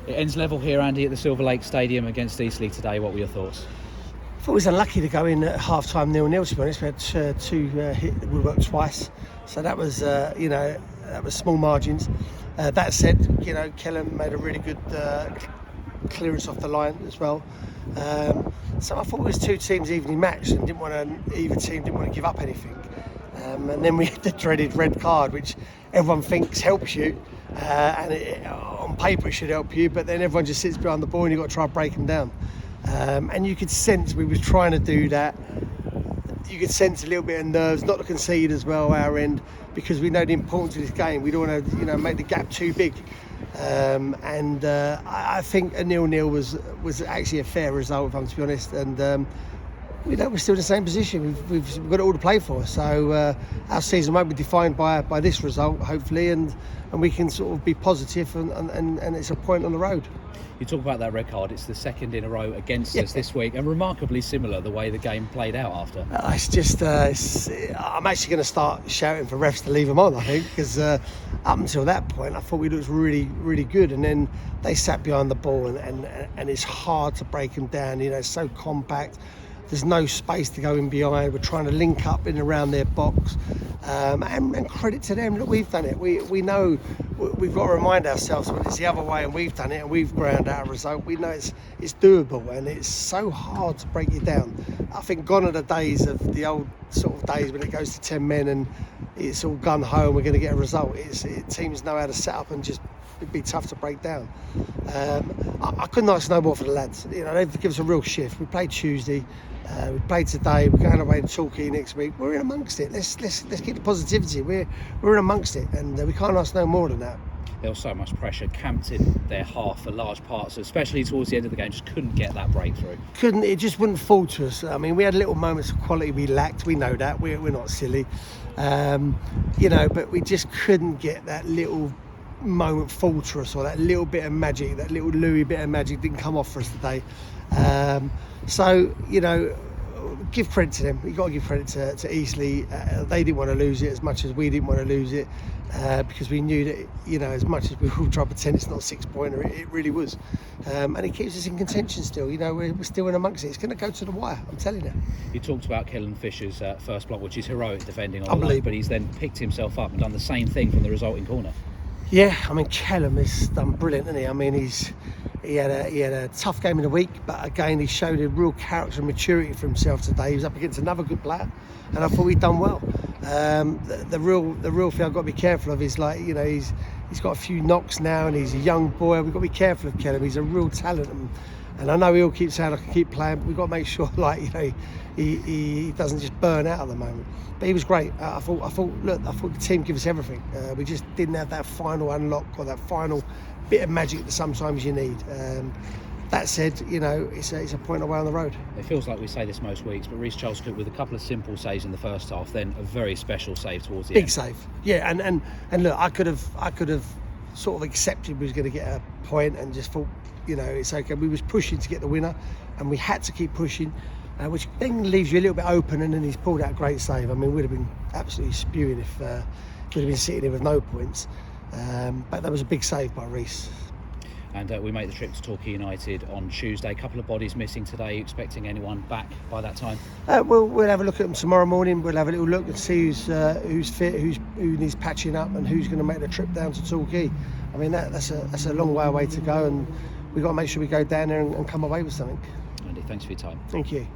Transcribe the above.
It ends level here, Andy, at the Silver Lake Stadium against Eastleigh today. What were your thoughts? I thought it was unlucky to go in at half-time 0-0, to be honest. We had two hit the woodwork twice, so that was, that was small margins. That said, Kelham made a really good clearance off the line as well. So I thought it was two teams evenly matched, and either team didn't want to give up anything. And then we had the dreaded red card, which everyone thinks helps you, and on paper it should help you, but then everyone just sits behind the ball and you've got to try and break them down. And you could sense we was trying to do that. You could sense a little bit of nerves, not to concede as well our end, because we know the importance of this game. We don't want to, make the gap too big. I think a 0-0 was actually a fair result, if I'm to be honest. And we're still in the same position. We've got it all to play for. So our season won't be defined by this result, hopefully, and we can sort of be positive and it's a point on the road. You talk about that red card. It's the second in a row against us this week, and remarkably similar the way the game played out after. It's just, I'm actually going to start shouting for refs to leave them on, I think, because up until that point I thought we looked really, really good, and then they sat behind the ball and it's hard to break them down. It's so compact. There's no space to go in behind. We're trying to link up in around their box, and credit to them. Look, we've done it. We know we've got to remind ourselves when it's the other way, and we've done it, and we've ground out a result. We know it's doable, and it's so hard to break it down. I think gone are the days of the old sort of days when it goes to 10 men and it's all gun ho and we're going to get a result. Teams know how to set up and just it'd be tough to break down. I couldn't ask no more for the lads. They've given us a real shift. We played Tuesday, we played today. We're going away to Torquay next week. We're in amongst it. Let's keep the positivity. We're in amongst it, and we can't ask no more than that. There was so much pressure camped in their half for large parts, especially towards the end of the game. Just couldn't get that breakthrough. It just wouldn't fall to us. I mean, we had little moments of quality we lacked. We know that. We're not silly, but we just couldn't get that little moment fall to us, or that little bit of magic, that little Louis bit of magic didn't come off for us today. Give credit to them. You've got to give credit to Eastleigh. They didn't want to lose it as much as we didn't want to lose it, because we knew that, as much as we all try to pretend it's not a 6-pointer, it really was. And it keeps us in contention still. We're still in amongst it. It's going to go to the wire, I'm telling you. You talked about Kelham Fisher's first block, which is heroic defending on the line, but he's then picked himself up and done the same thing from the resulting corner. Yeah, I mean, Kelham has done brilliant, hasn't he? I mean, he had a tough game in the week, but again, he showed a real character and maturity for himself today. He was up against another good player, and I thought he'd done well. The real thing I've got to be careful of is, he's got a few knocks now, and he's a young boy. We've got to be careful of Kelham. He's a real talent, and I know he all keeps saying I can keep playing, but we've got to make sure, he doesn't just burn out at the moment. But he was great. I thought the team gave us everything. We just didn't have that final unlock or that final bit of magic that sometimes you need. That said, it's a point away on the road. It feels like we say this most weeks, but Reece Charles-Cook with a couple of simple saves in the first half, then a very special save towards the end. Big save, yeah. And look, I could have sort of accepted we was going to get a point and just thought, it's okay. We was pushing to get the winner, and we had to keep pushing. Which then leaves you a little bit open, and then he's pulled out a great save. I mean, we'd have been absolutely spewing if we'd have been sitting here with no points. But that was a big save by Reece. And we make the trip to Torquay United on Tuesday. A couple of bodies missing today. Are you expecting anyone back by that time? We'll have a look at them tomorrow morning. We'll have a little look and see who's fit, who needs patching up, and who's going to make the trip down to Torquay. I mean, that's a long way away to go, and we've got to make sure we go down there and come away with something. Andy, thanks for your time. Thank you.